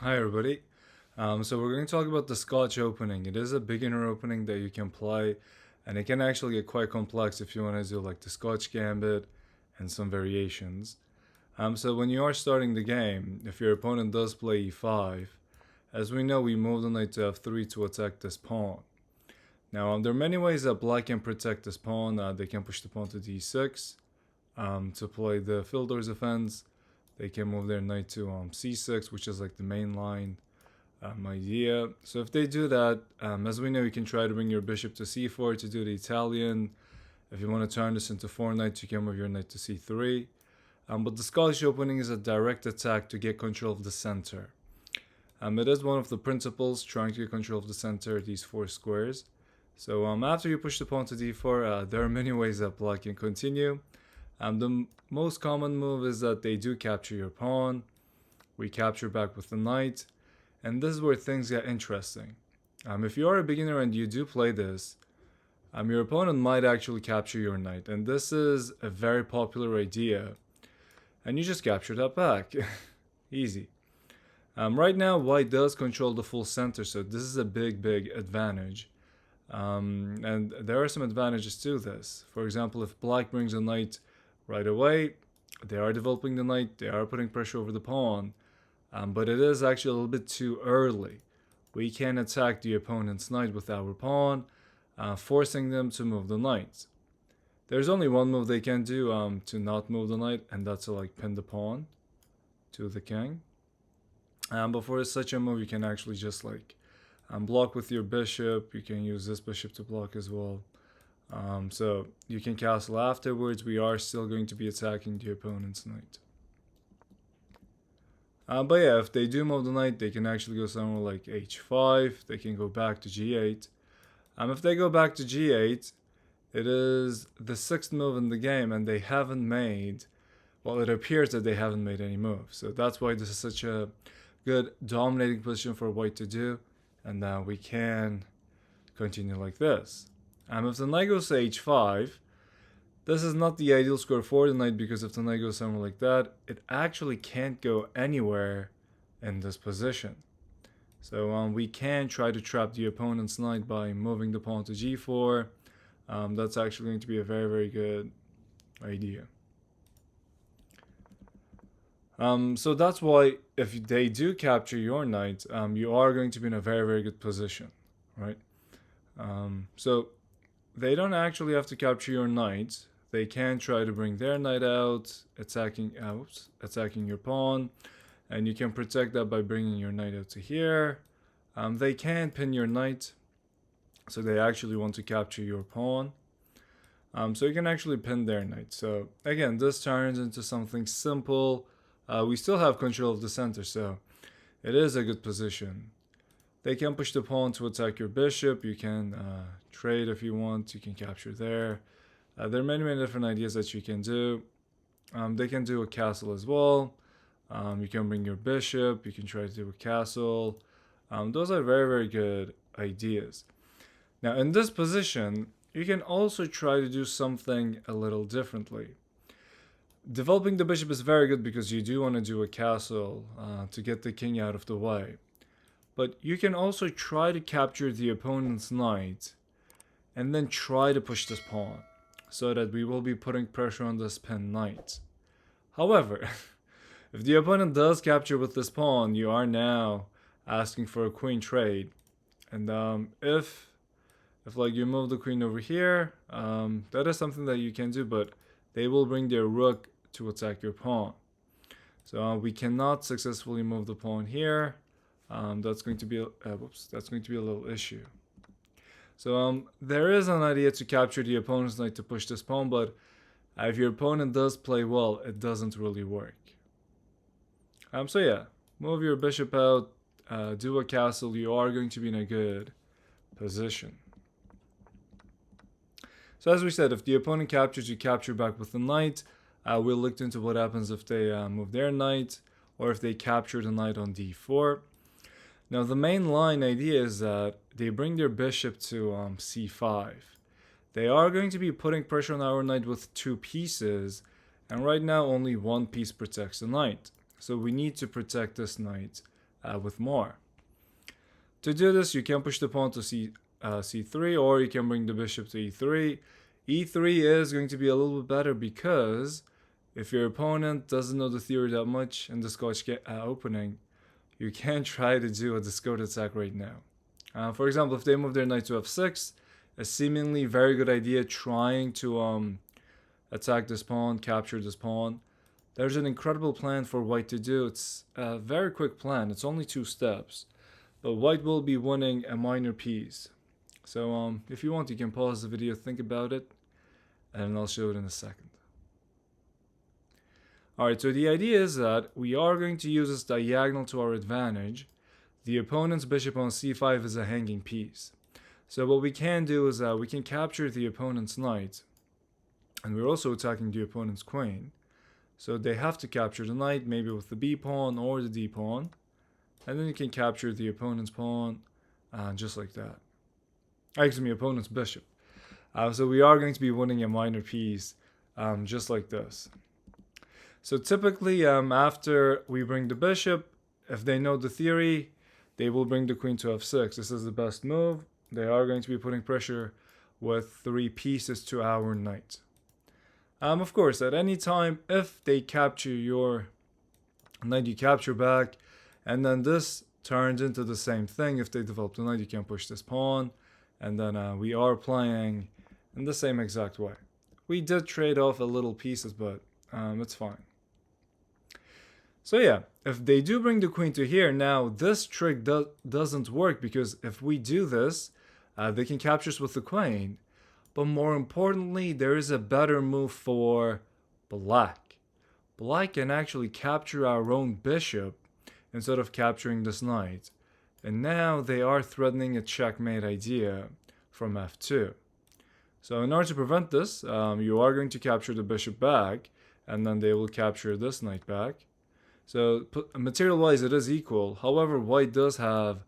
Hi everybody. So we're going to talk about the Scotch opening. It is a beginner opening that you can play, and it can actually get quite complex if you want to do like the Scotch Gambit and some variations. So when you are starting the game, if your opponent does play e5, as we know, we move the knight to f3 to attack this pawn. Now, there are many ways that black can protect this pawn. They can push the pawn to d6 to play the fielder's defense. They can move their knight to c6, which is like the main line idea. So if they do that, as we know, you can try to bring your bishop to c4 to do the Italian. If you want to turn this into 4 knights, you can move your knight to c3. But the Scottish opening is a direct attack to get control of the center. It is one of the principles, trying to get control of the center, these 4 squares. So after you push the pawn to d4, there are many ways that black can continue. The most common move is that they do capture your pawn. We capture back with the knight. And this is where things get interesting. If you are a beginner and you do play this, your opponent might actually capture your knight. And this is a very popular idea. And you just capture that back. Easy. Right now, white does control the full center, so this is a big advantage. And there are some advantages to this. For example, if black brings a knight right away, they are developing the knight, they are putting pressure over the pawn. But it is actually a little bit too early. We can attack the opponent's knight with our pawn, forcing them to move the knight. There's only one move they can do to not move the knight, and that's to like pin the pawn to the king. But for such a move, you can actually just like block with your bishop. You can use this bishop to block as well. So you can castle afterwards. We are still going to be attacking the opponent's knight. But yeah, if they do move the knight, they can actually go somewhere like h5. They can go back to g8. If they go back to g8, it is the 6th move in the game, and they haven't made, well, it appears that they haven't made any moves. So that's why this is such a good dominating position for white to do. And now we can continue like this. If the knight goes to h5, this is not the ideal score for the knight, because if the knight goes somewhere like that, it actually can't go anywhere in this position. So we can try to trap the opponent's knight by moving the pawn to g4. That's actually going to be a very good idea. So that's why if they do capture your knight, you are going to be in a very good position, right? So they don't actually have to capture your knight. They can try to bring their knight out, attacking your pawn, and you can protect that by bringing your knight out to here. They can pin your knight, so they actually want to capture your pawn. So you can actually pin their knight. So again, this turns into something simple. We still have control of the center, so it is a good position. They can push the pawn to attack your bishop. You can trade if you want. You can capture there. There are many different ideas that you can do. They can do a castle as well. You can bring your bishop. You can try to do a castle. Those are very good ideas. Now in this position, you can also try to do something a little differently. Developing the bishop is very good because you do want to do a castle to get the king out of the way. But you can also try to capture the opponent's knight and then try to push this pawn, so that we will be putting pressure on this pinned knight. However, if the opponent does capture with this pawn, you are now asking for a queen trade. And if like you move the queen over here, that is something that you can do, but they will bring their rook to attack your pawn. So we cannot successfully move the pawn here. That's going to be a little issue. So there is an idea to capture the opponent's knight to push this pawn, but if your opponent does play well, it doesn't really work. So yeah, move your bishop out, do a castle. You are going to be in a good position. So as we said, if the opponent captures, you capture back with the knight. We looked into what happens if they move their knight, or if they capture the knight on d4. Now the main line idea is that they bring their bishop to c5. They are going to be putting pressure on our knight with 2 pieces, and right now only 1 piece protects the knight. So we need to protect this knight with more. To do this, you can push the pawn to c3, or you can bring the bishop to e3. e3 is going to be a little bit better because if your opponent doesn't know the theory that much in the Scotch opening, you can try to do a discard attack right now. For example, if they move their knight to f6, a seemingly very good idea trying to attack this pawn, capture this pawn. There's an incredible plan for white to do. It's a very quick plan. It's only 2 steps. But white will be winning a minor piece. So if you want, you can pause the video, think about it, and I'll show it in a second. Alright, so the idea is that we are going to use this diagonal to our advantage. The opponent's bishop on c5 is a hanging piece. So what we can do is we can capture the opponent's knight, and we're also attacking the opponent's queen. So they have to capture the knight, maybe with the b pawn or the d pawn. And then you can capture the opponent's pawn, just like that. Excuse me, opponent's bishop. So we are going to be winning a minor piece, just like this. So typically, after we bring the bishop, if they know the theory, they will bring the queen to f6. This is the best move. They are going to be putting pressure with 3 pieces to our knight. Of course, at any time, if they capture your knight, you capture back. And then this turns into the same thing. If they develop the knight, you can push this pawn. And then we are playing in the same exact way. We did trade off a little pieces, but it's fine. So yeah, if they do bring the queen to here, now this trick doesn't work, because if we do this, they can capture us with the queen. But more importantly, there is a better move for black. Black can actually capture our own bishop instead of capturing this knight. And now they are threatening a checkmate idea from f2. So in order to prevent this, you are going to capture the bishop back, and then they will capture this knight back. So material-wise, it is equal. However, white does have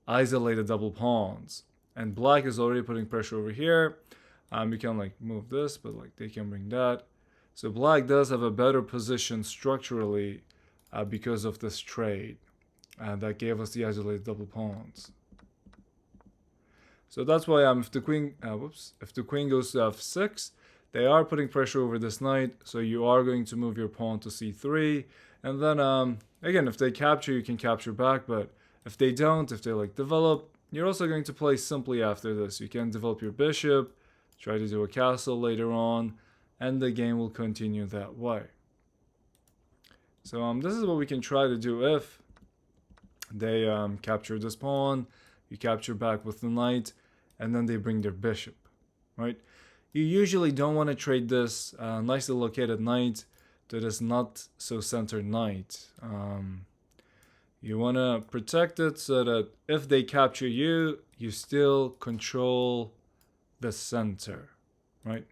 isolated double pawns, and black is already putting pressure over here. You can like move this, but like they can bring that. So black does have a better position structurally because of this trade that gave us the isolated double pawns. So that's why if the queen goes to f6, they are putting pressure over this knight. So you are going to move your pawn to c3, and then again, if they capture, you can capture back. But if they don't, if they like develop, you're also going to play simply after this. You can develop your bishop, try to do a castle later on, and the game will continue that way. So this is what we can try to do if they capture this pawn, you capture back with the knight, and then they bring their bishop, right? You usually don't want to trade this nicely located knight to this not so centered knight. You want to protect it so that if they capture you, you still control the center, right?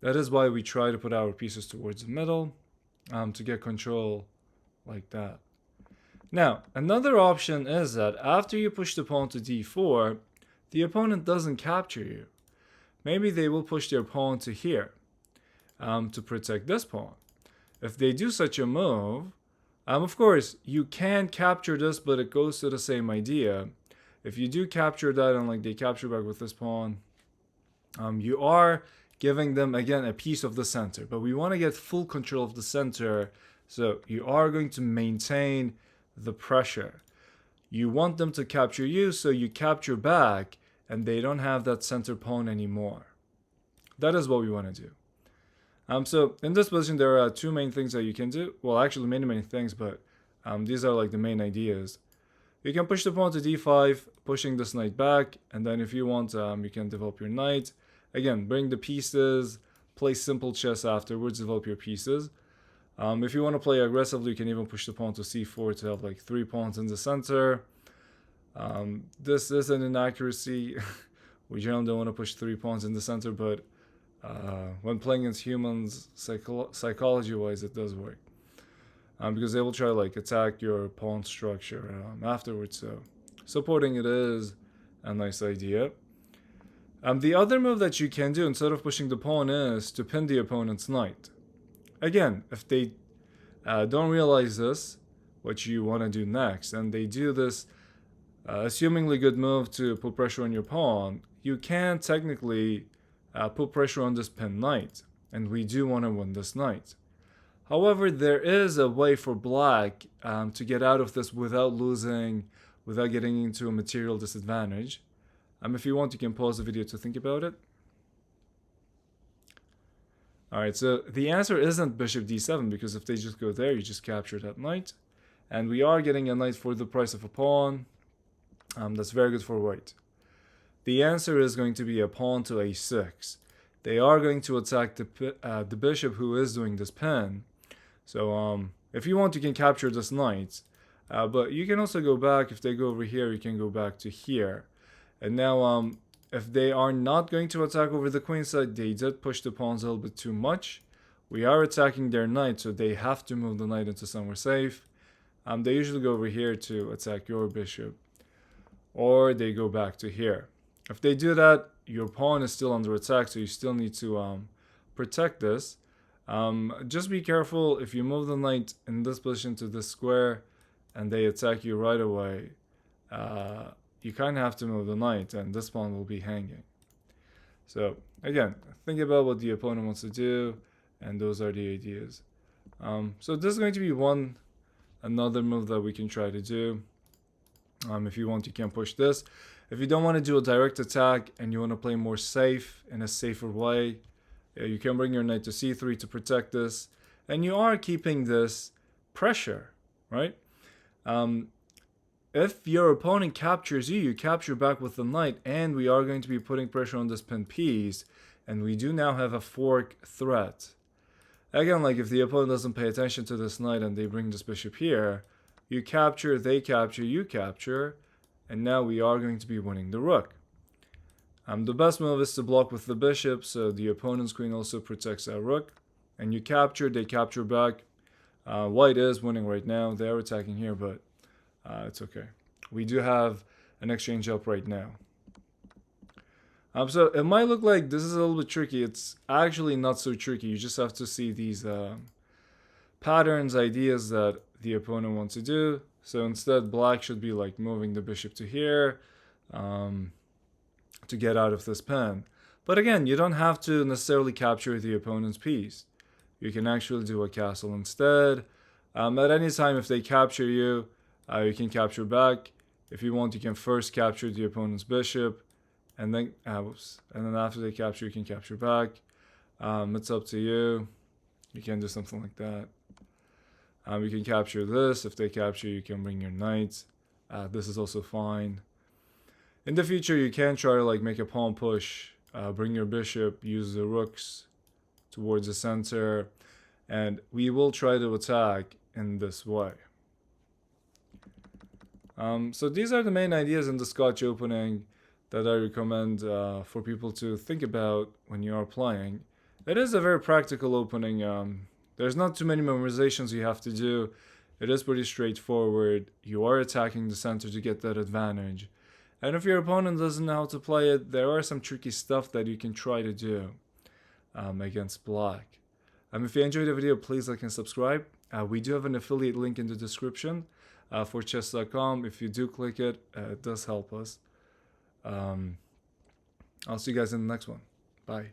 That is why we try to put our pieces towards the middle to get control like that. Now, another option is that after you push the pawn to d4, the opponent doesn't capture you. Maybe they will push their pawn to here to protect this pawn. If they do such a move, of course, you can capture this, but it goes to the same idea. If you do capture that and like they capture back with this pawn, you are giving them, again, a piece of the center. But we want to get full control of the center, so you are going to maintain the pressure. You want them to capture you, so you capture back, and they don't have that center pawn anymore. That is what we want to do. So in this position, there are 2 main things that you can do. Well, actually many things, but these are like the main ideas. You can push the pawn to d5, pushing this knight back, and then if you want, you can develop your knight. Again, bring the pieces, play simple chess afterwards, develop your pieces. If you want to play aggressively, you can even push the pawn to c4 to have like 3 pawns in the center. This is an inaccuracy. We generally don't want to push 3 pawns in the center, but when playing against humans, psychology-wise, it does work. Because they will try to like attack your pawn structure afterwards. So supporting it is a nice idea. The other move that you can do instead of pushing the pawn is to pin the opponent's knight. Again, if they don't realize this, what you want to do next. And they do this assumingly good move to put pressure on your pawn. You can technically put pressure on this pin knight, and we do want to win this knight. However, there is a way for black to get out of this without getting into a material disadvantage. If you want, you can pause the video to think about it. Alright, so the answer isn't bishop d7, because if they just go there, you just capture that knight. And we are getting a knight for the price of a pawn. That's very good for white. The answer is going to be a pawn to a6. They are going to attack the bishop who is doing this pin. So if you want, you can capture this knight. But you can also go back. If they go over here, you can go back to here. And now if they are not going to attack over the queen side, they did push the pawns a little bit too much. We are attacking their knight, so they have to move the knight into somewhere safe. They usually go over here to attack your bishop, or they go back to here. If they do that, your pawn is still under attack, so you still need to protect this. Just be careful if you move the knight in this position to this square and they attack you right away. You kind of have to move the knight, and this pawn will be hanging. So again, think about what the opponent wants to do, and those are the ideas. So this is going to be another move that we can try to do. If you want, you can push this. If you don't want to do a direct attack and you want to play more safe in a safer way, you can bring your knight to c3 to protect this, and you are keeping this pressure, right? If your opponent captures you, you capture back with the knight, and we are going to be putting pressure on this pinned piece, and we do now have a fork threat. Again, like if the opponent doesn't pay attention to this knight and they bring this bishop here, you capture, they capture, you capture, and now we are going to be winning the rook. The best move is to block with the bishop, so the opponent's queen also protects our rook, and you capture, they capture back. White is winning right now. They are attacking here, but it's okay. We do have an exchange up right now. So it might look like this is a little bit tricky. It's actually not so tricky. You just have to see these patterns, ideas that the opponent wants to do. So instead, black should be like moving the bishop to here to get out of this pin. But again, you don't have to necessarily capture the opponent's piece. You can actually do a castle instead. At any time, if they capture you, you can capture back. If you want, you can first capture the opponent's bishop, and then after they capture, you can capture back. It's up to you. You can do something like that. You can capture this. If they capture, you can bring your knight. This is also fine. In the future, you can try to like make a pawn push, bring your bishop, use the rooks towards the center, and we will try to attack in this way. So these are the main ideas in the Scotch opening that I recommend for people to think about when you are playing. It is a very practical opening. There's not too many memorizations you have to do. It is pretty straightforward. You are attacking the center to get that advantage. And if your opponent doesn't know how to play it, there are some tricky stuff that you can try to do against black. If you enjoyed the video, please like and subscribe. We do have an affiliate link in the description for chess.com. If you do click it, it does help us. I'll see you guys in the next one. Bye.